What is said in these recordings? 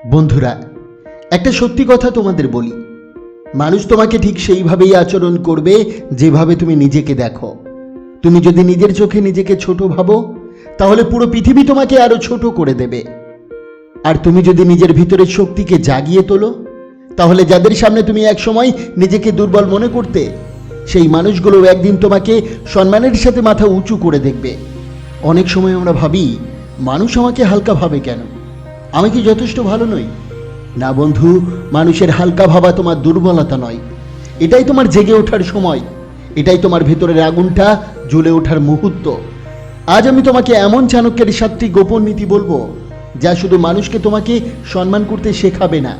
বন্ধুরা, একটা সত্যি কথা তোমাদের বলি, মানুষ তোমাকে ঠিক সেইভাবেই আচরণ করবে যেভাবে তুমি নিজেকে দেখো। তুমি যদি নিজের চোখে নিজেকে ছোট ভাবো, তাহলে পুরো পৃথিবী তোমাকে আরো ছোট করে দেবে। আর তুমি যদি নিজের ভিতরের শক্তিকে জাগিয়ে তোলো, তাহলে যাদের সামনে তুমি একসময় নিজেকে দুর্বল মনে করতে, সেই মানুষগুলো একদিন তোমাকে সম্মানের সাথে মাথা উঁচু করে দেখবে। অনেক সময় আমরা ভাবি, মানুষ আমাকে হালকা ভাবে কেন? আমি কি যথেষ্ট ভালো নই? না বন্ধু, মানুষের হালকা ভাবা তোমার দুর্বলতা নয়, এটাই তোমার জেগে ওঠার সময়, এটাই তোমার ভেতরের আগুনটা জ্বলে ওঠার মুহূর্ত। আজ আমি তোমাকে এমন চাণক্যের 7টি গোপন নীতি বলবো, যা শুধু মানুষকে তোমাকে সম্মান করতে শেখাবে না,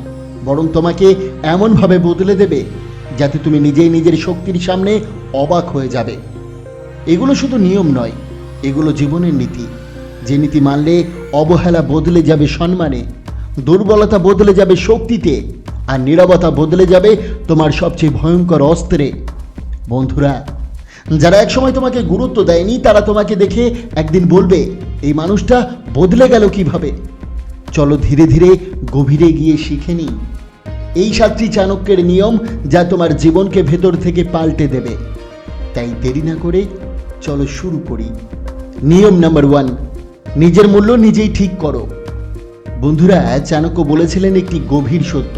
বরং তোমাকে এমনভাবে বদলে দেবে যাতে তুমি নিজেই নিজের শক্তির সামনে অবাক হয়ে যাবে। এগুলো শুধু নিয়ম নয়, এগুলো জীবনের নীতি, যে নীতি মানলে অবহেলা বদলে যাবে সম্মানে, দুর্বলতা বদলে যাবে শক্তিতে, আর নীরবতা বদলে যাবে তোমার সবচেয়ে ভয়ঙ্কর অস্ত্রে। বন্ধুরা, যারা একসময় তোমাকে গুরুত্ব দেয়নি, তারা তোমাকে দেখে একদিন বলবে, এই মানুষটা বদলে গেল কিভাবে। চলো ধীরে ধীরে গভীরে গিয়ে শিখে নিই এই 7টি চাণক্যের নিয়ম, যা তোমার জীবনকে ভেতর থেকে পাল্টে দেবে। তাই দেরি না করে চলো শুরু করি। নিয়ম নাম্বার 1, নিজের মূল্য নিজেই ঠিক করো। বন্ধুরা, চাণক্য বলেছিলেন একটি গভীর সত্য,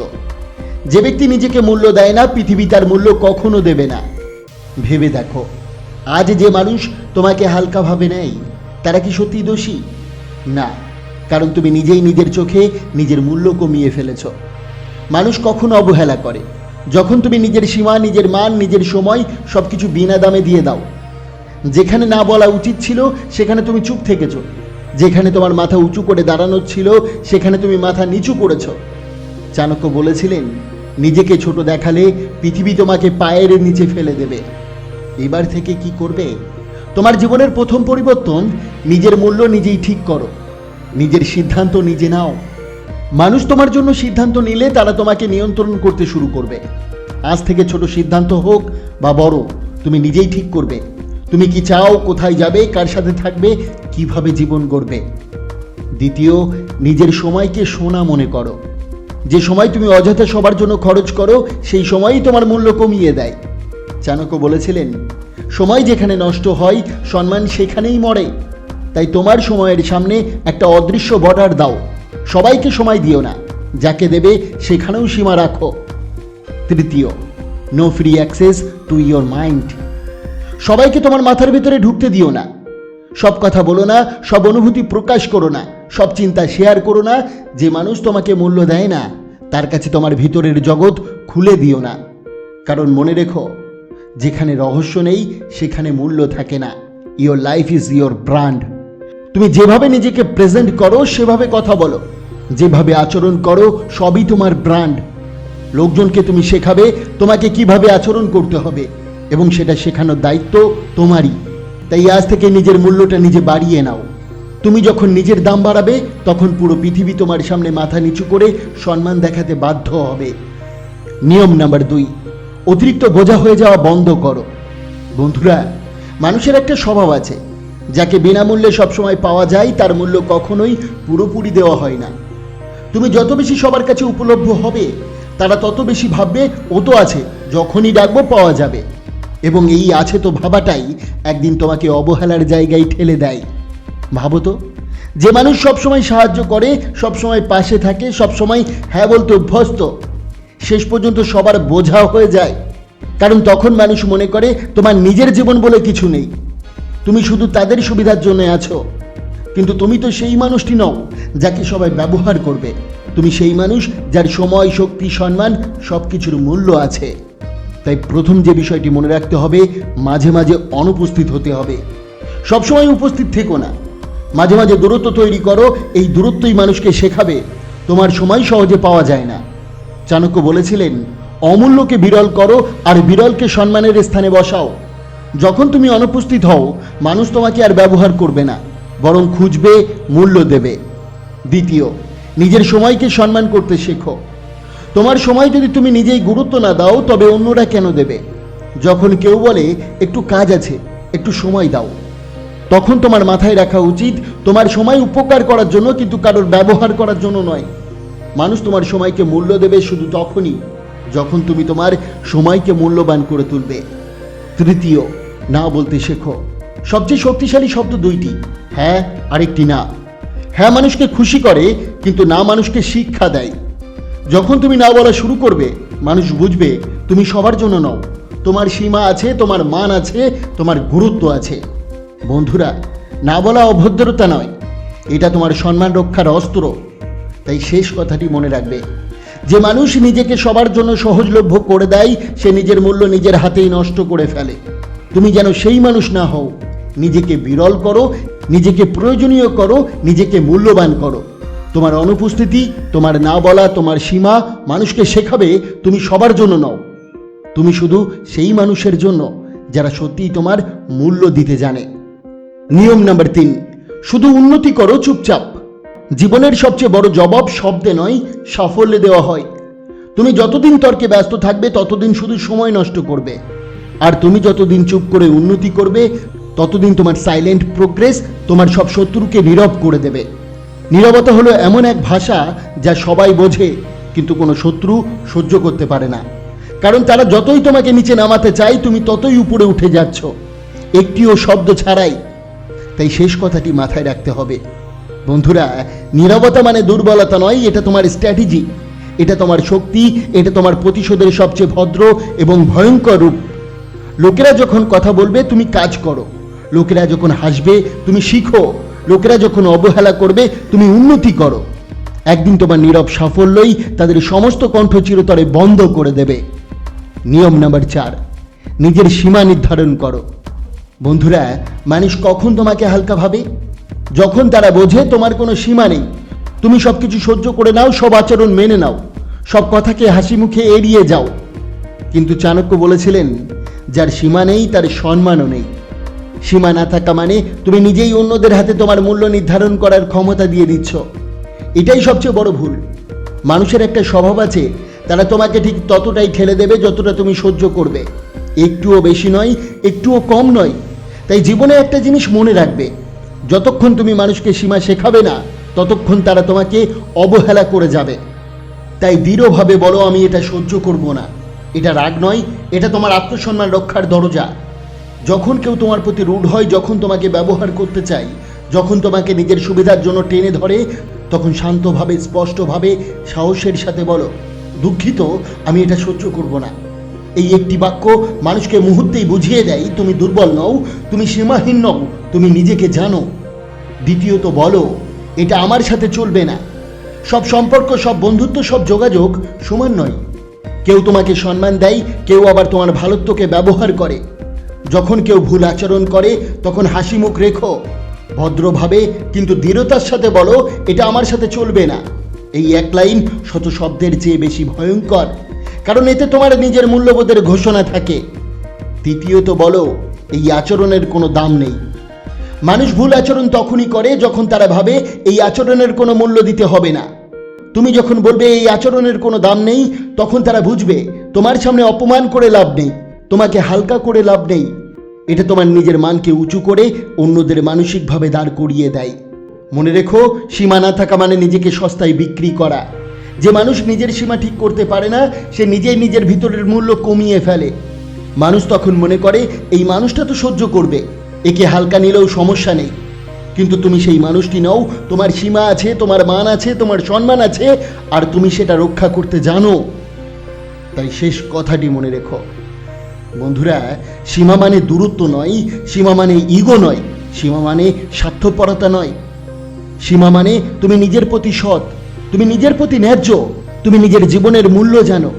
যে ব্যক্তি নিজেকে মূল্য দেয় না, পৃথিবী তার মূল্য কখনো দেবে না। ভেবে দেখো, আজ যে মানুষ তোমাকে হালকাভাবে নেয়, তারা কি সত্যি দোষী? না, কারণ তুমি নিজেই নিজের চোখে নিজের মূল্য কমিয়ে ফেলেছ। মানুষ কখনো অবহেলা করে যখন তুমি নিজের সীমা, নিজের মান, নিজের সময় সবকিছু বিনা দামে দিয়ে দাও। যেখানে না বলা উচিত ছিল, সেখানে তুমি চুপ থেকেছো। যেখানে তোমার মাথা উঁচু করে দাঁড়ানো ছিল, সেখানে তুমি মাথা নিচু করেছ। চাণক্য বলেছিলেন, নিজেকে ছোট দেখালে পৃথিবী তোমাকে পায়ের নিচে ফেলে দেবে। এবার থেকে কি করবে? তোমার জীবনের প্রথম পরিবর্তন, নিজের মূল্য নিজেই ঠিক করো, নিজের সিদ্ধান্ত নিজে নাও। মানুষ তোমার জন্য সিদ্ধান্ত নিলে তারা তোমাকে নিয়ন্ত্রণ করতে শুরু করবে। আজ থেকে ছোট সিদ্ধান্ত হোক বা বড়, তুমি নিজেই ঠিক করবে তুমি কি চাও, কোথায় যাবে, কার সাথে থাকবে, কিভাবে জীবন গড়বে। দ্বিতীয়, নিজের সময়কে সোনা মনে করো। যে সময় তুমি অযথা সবার জন্য খরচ করো, সেই সময়ই তোমার মূল্য কমিয়ে দেয়। চাণক্য বলেছিলেন, সময় যেখানে নষ্ট হয়, সম্মান সেখানেই মরে। তাই তোমার সময়ের সামনে একটা অদৃশ্য বর্ডার দাও। সবাইকে সময় দিও না, যাকে দেবে সেখানেও সীমা রাখো। তৃতীয়, no free access to your mind. সবাইকে তোমার মাথার ভিতরে ঢুকতে দিও না। সব কথা বলো না, সব অনুভূতি প্রকাশ করো না, সব চিন্তা শেয়ার করো না। যে মানুষ তোমাকে মূল্য দেয় না, তার কাছে তোমার ভিতরের জগৎ খুলে দিও না। কারণ মনে রেখো, যেখানে রহস্য নেই, সেখানে মূল্য থাকে না। Your life is your brand. তুমি যেভাবে নিজেকে প্রেজেন্ট করো, সেভাবে কথা বলো, যেভাবে আচরণ করো, সবই তোমার ব্র্যান্ড। লোকজনকে তুমি শেখাবে তোমাকে কিভাবে আচরণ করতে হবে, এবং সেটা শেখানোর দায়িত্ব তোমারই। তাই আজ থেকে নিজের মূল্যটা নিজে বাড়িয়ে নাও। তুমি যখন নিজের দাম বাড়াবে, তখন পুরো পৃথিবী তোমার সামনে মাথা নিচু করে সম্মান দেখাতে বাধ্য হবে। নিয়ম নাম্বার 2, অতিরিক্ত বোঝা হয়ে যাওয়া বন্ধ করো। বন্ধুরা, মানুষের একটা স্বভাব আছে, যাকে বিনামূল্যে সবসময় পাওয়া যায়, তার মূল্য কখনোই পুরোপুরি দেওয়া হয় না। তুমি যত বেশি সবার কাছে উপলব্ধ হবে, তারা তত বেশি ভাববে, ও তো আছে, যখনই ডাকবো পাওয়া যাবে। এবং এই আছে তো ভাবাটাই একদিন তোমাকে অবহেলার জায়গায় ঠেলে দেয়। ভাবো তো, যে মানুষ সবসময় সাহায্য করে, সবসময় পাশে থাকে, সবসময় হ্যাঁ বলতে অভ্যস্ত, শেষ পর্যন্ত সবার বোঝা হয়ে যায়। কারণ তখন মানুষ মনে করে তোমার নিজের জীবন বলে কিছু নেই, তুমি শুধু তাদের সুবিধার জন্য আছো। কিন্তু তুমি তো সেই মানুষটি নও যাকে সবাই ব্যবহার করবে। তুমি সেই মানুষ যার সময়, শক্তি, সম্মান সবকিছুর মূল্য আছে। তাই প্রথম যে বিষয়টি মনে রাখতে হবে, মাঝে মাঝে অনুপস্থিত হতে হবে। সবসময় উপস্থিত থেকো না, মাঝে মাঝে দূরত্ব তৈরি করো। এই দূরত্বই মানুষকে শেখাবে তোমার সময় সহজে পাওয়া যায় না। চাণক্য বলেছিলেন, অমূল্যকে বিরল করো, আর বিরলকে সম্মানের স্থানে বসাও। যখন তুমি অনুপস্থিত হও, মানুষ তোমাকে আর ব্যবহার করবে না, বরং খুঁজবে, মূল্য দেবে। দ্বিতীয়, নিজের সময়কে সম্মান করতে শেখো। তোমার সময় যদি তুমি নিজেই গুরুত্ব না দাও, তবে অন্যরা কেন দেবে? যখন কেউ বলে একটু কাজ আছে, একটু সময় দাও, তখন তোমার মাথায় রাখা উচিত, তোমার সময় উপকার করার জন্য, কিন্তু কারোর ব্যবহার করার জন্য নয়। মানুষ তোমার সময়কে মূল্য দেবে শুধু তখনই যখন তুমি তোমার সময়কে মূল্যবান করে তুলবে। তৃতীয়, না বলতে শেখো। সবচেয়ে শক্তিশালী শব্দ দুইটি, হ্যাঁ আরেকটি না। হ্যাঁ মানুষকে খুশি করে, কিন্তু না মানুষকে শিক্ষা দেয়। যখন তুমি না বলা শুরু করবে, মানুষ বুঝবে তুমি সবার জন্য নও। তোমার সীমা আছে, তোমার মান আছে, তোমার গুরুত্ব আছে। বন্ধুরা, না বলা অভদ্রতা নয়, এটা তোমার সম্মান রক্ষার অস্ত্র। তাই শেষ কথাটি মনে রাখবে, যে মানুষ নিজেকে সবার জন্য সহজলভ্য করে দেয়, সে নিজের মূল্য নিজের হাতেই নষ্ট করে ফেলে। তুমি যেন সেই মানুষ না হও। নিজেকে বিরল করো, নিজেকে প্রয়োজনীয় করো, নিজেকে মূল্যবান করো। তোমার অনুপস্থিতি, তোমার না বলা, তোমার সীমা মানুষকে শেখাবে তুমি সবার জন্য নও। তুমি শুধু সেই মানুষের জন্য যারা সত্যিই তোমার মূল্য দিতে জানে। নিয়ম নাম্বার 3, শুধু উন্নতি করো চুপচাপ। জীবনের সবচেয়ে বড় জবাব শব্দে নয়, সাফল্যে দেওয়া হয়। তুমি যতদিন তর্কে ব্যস্ত থাকবে ততদিন শুধু সময় নষ্ট করবে। আর তুমি যতদিন চুপ করে উন্নতি করবে ততদিন তোমার সাইলেন্ট প্রোগ্রেস তোমার সব শত্রুকে নীরব করে দেবে। নীরবতা হলো এমন এক ভাষা যা সবাই বোঝে, কিন্তু কোনো শত্রু সহ্য করতে পারে না। কারণ তারা যতই তোমাকে নিচে নামাতে চায়, তুমি ততই উপরে উঠে যাচ্ছ, একটিও শব্দ ছাড়াই। তাই শেষ কথাটি মাথায় রাখতে হবে। বন্ধুরা, নীরবতা মানে দুর্বলতা নয়, এটা তোমার স্ট্র্যাটেজি, এটা তোমার শক্তি, এটা তোমার প্রতিশোধের সবচেয়ে ভদ্র এবং ভয়ঙ্কর রূপ। লোকেরা যখন কথা বলবে তুমি কাজ করো, লোকেরা যখন হাসবে তুমি শিখো, লোকেরা যখন অবহেলা করবে তুমি উন্নতি করো। একদিন তোমার নীরব সাফল্যই তাদের সমস্ত কণ্ঠ চিরতরে বন্ধ করে দেবে। নিয়ম নাম্বার 4, নিজের সীমা নির্ধারণ করো। বন্ধুরা, মানুষ কখন তোমাকে হালকা ভাবে? যখন তারা বোঝে তোমার কোনো সীমা নেই। তুমি সব কিছু সহ্য করে নাও, সব আচরণ মেনে নাও, সব কথাকে হাসি মুখে এড়িয়ে যাও। কিন্তু চাণক্য বলেছিলেন, যার সীমা নেই তার সম্মানও নেই। সীমা না থাকা মানে তুমি নিজেই অন্যদের হাতে তোমার মূল্য নির্ধারণ করার ক্ষমতা দিয়ে দিচ্ছ। এটাই সবচেয়ে বড় ভুল। মানুষের একটা স্বভাব আছে, তারা তোমাকে ঠিক ততটাই ঠেলে দেবে যতটা তুমি সহ্য করবে, একটুও বেশি নয়, একটুও কম নয়। তাই জীবনে একটা জিনিস মনে রাখবে, যতক্ষণ তুমি মানুষকে সীমা শেখাবে না ততক্ষণ তারা তোমাকে অবহেলা করে যাবে। তাই দৃঢ়ভাবে বলো, আমি এটা সহ্য করব না। এটা রাগ নয়, এটা তোমার আত্মসম্মান রক্ষার দরজা। যখন কেউ তোমার প্রতি রুড হয়, যখন তোমাকে ব্যবহার করতে চাই, যখন তোমাকে নিজের সুবিধার জন্য টেনে ধরে, তখন শান্তভাবে, স্পষ্টভাবে, সাহসের সাথে বলো, দুঃখিত, আমি এটা সহ্য করব না। এই একটি বাক্য মানুষকে মুহূর্তেই বুঝিয়ে দেয় তুমি দুর্বল নও, তুমি সীমাহীন নও, তুমি নিজেকে জানো। দ্বিতীয়ত বলো, এটা আমার সাথে চলবে না। সব সম্পর্ক, সব বন্ধুত্ব, সব যোগাযোগ সমান নয়। কেউ তোমাকে সম্মান দেয়, কেউ আবার তোমার ভালোত্বকে ব্যবহার করে। যখন কেউ ভুল আচরণ করে তখন হাসি মুখ রেখো, ভদ্রভাবে কিন্তু দৃঢ়তার সাথে বলো, এটা আমার সাথে চলবে না। এই এক লাইন শত শব্দের চেয়ে বেশি ভয়ঙ্কর, কারণ এতে তোমার নিজের মূল্যবোধের ঘোষণা থাকে। তৃতীয়ত বলো, এই আচরণের কোনো দাম নেই। মানুষ ভুল আচরণ তখনই করে যখন তারা ভাবে এই আচরণের কোনো মূল্য দিতে হবে না। তুমি যখন বলবে এই আচরণের কোনো দাম নেই, তখন তারা বুঝবে তোমার সামনে অপমান করে লাভ নেই, তোমাকে হালকা করে লাভ নেই। এটা তোমার নিজের মানকে উঁচু করে অন্যদের মানসিকভাবে দাঁড় করিয়ে দেয়। মনে রেখো, সীমা না থাকা মানে নিজেকে সস্তায় বিক্রি করা। যে মানুষ নিজের সীমা ঠিক করতে পারে না, সে নিজেই নিজের ভিতরের মূল্য কমিয়ে ফেলে। মানুষ তখন মনে করে এই মানুষটা তো সহ্য করবে, একে হালকা নিলেও সমস্যা নেই। কিন্তু তুমি সেই মানুষটি নও, তোমার সীমা আছে, তোমার মান আছে, তোমার সম্মান আছে, আর তুমি সেটা রক্ষা করতে জানো। তাই শেষ কথাটি মনে রেখো বন্ধুরা, সীমা মানে দূরত্ব নয়, সীমা মানে ইগো নয়, সীমা মানে স্বার্থপরতা নয়। সীমা মানে তুমি নিজের প্রতি সৎ, তুমি নিজের প্রতি ন্যায্য, তুমি নিজের জীবনের মূল্য জানো।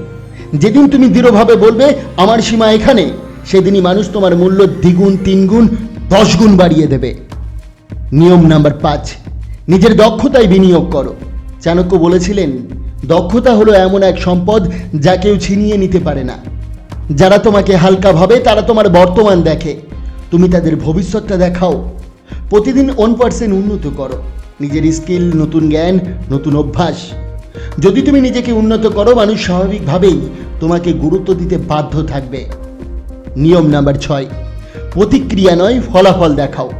যেদিন তুমি দৃঢ়ভাবে বলবে আমার সীমা এখানে, সেদিনই মানুষ তোমার মূল্য দ্বিগুণ, 3 গুণ, 10 গুণ বাড়িয়ে দেবে। নিয়ম নাম্বার 5, নিজের দক্ষতায় বিনিয়োগ করো। চাণক্য বলেছিলেন, দক্ষতা হলো এমন এক সম্পদ যা কেউ ছিনিয়ে নিতে পারে না। যারা তোমাকে হালকা ভাবে তারা তোমার বর্তমান দেখে, তুমি তাদের ভবিষ্যৎটা দেখাও। প্রতিদিন 1% উন্নত করো, নিজের স্কিল, নতুন জ্ঞান, নতুন অভ্যাস। যদি তুমি নিজেকে উন্নত করো, মানুষ স্বাভাবিকভাবেই তোমাকে গুরুত্ব দিতে বাধ্য থাকবে। নিয়ম নাম্বার 6, প্রতিক্রিয়া নয় ফলাফল দেখাও।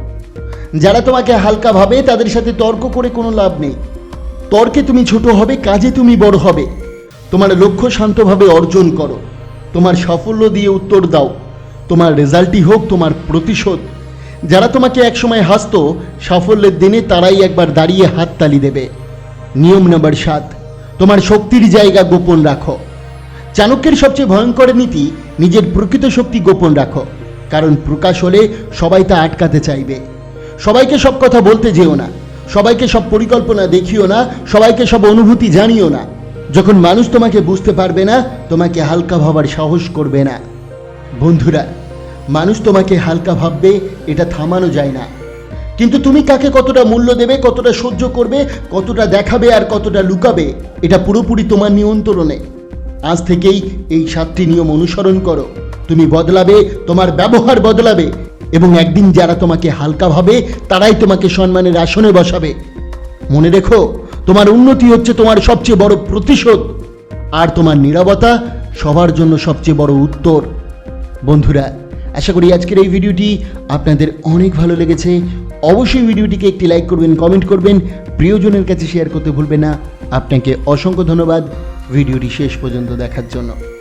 যারা তোমাকে হালকা ভাবে তাদের সাথে তর্ক করে কোনো লাভ নেই। তর্কে তুমি ছোট হবে, কাজে তুমি বড় হবে। তোমার লক্ষ্য শান্তভাবে অর্জন করো, তোমার সাফল্য দিয়ে উত্তর দাও। তোমার রেজাল্টই হোক তোমার প্রতিশোধ। যারা তোমাকে একসময় হাসতো, সাফল্যের দিনে তারাই একবার দাঁড়িয়ে হাততালি দেবে। নিয়ম নাম্বার 7, তোমার শক্তির জায়গা গোপন রাখো। চাণক্যের সবচেয়ে ভয়ঙ্কর নীতি, নিজের প্রকৃত শক্তি গোপন রাখো। কারণ প্রকাশ হলে সবাই তা আটকাতে চাইবে। সবাইকে সব কথা বলতে যেও না, সবাইকে সব পরিকল্পনা দেখিও না, সবাইকে সব অনুভূতি জানিও না। যখন মানুষ তোমাকে বুঝতে পারবে না, তোমাকে হালকা ভাবার সাহস করবে না। বন্ধুরা, মানুষ তোমাকে হালকা ভাববে, এটা থামানো যায় না। কিন্তু তুমি কাকে কতটা মূল্য দেবে, কতটা সহ্য করবে, কতটা দেখাবে আর কতটা লুকাবে, এটা পুরোপুরি তোমার নিয়ন্ত্রণে। আজ থেকেই এই 7টি নিয়ম অনুসরণ করো। তুমি বদলাবে, তোমার ব্যবহার বদলাবে, এবং একদিন যারা তোমাকে হালকা ভাবে তারাই তোমাকে সম্মানের আসনে বসাবে। মনে রেখো, তোমার উন্নতি হচ্ছে তোমার সবচেয়ে বড় প্রতিশোধ, আর তোমার নীরবতা সবার জন্য সবচেয়ে বড় উত্তর। বন্ধুরা, আশা করি আজকের এই ভিডিওটি আপনাদের অনেক ভালো লেগেছে। অবশ্যই ভিডিওটিকে একটি লাইক করবেন, কমেন্ট করবেন, প্রিয়জনের কাছে শেয়ার করতে ভুলবেন না। আপনাকে অসংখ্য ধন্যবাদ ভিডিওটি শেষ পর্যন্ত দেখার জন্য।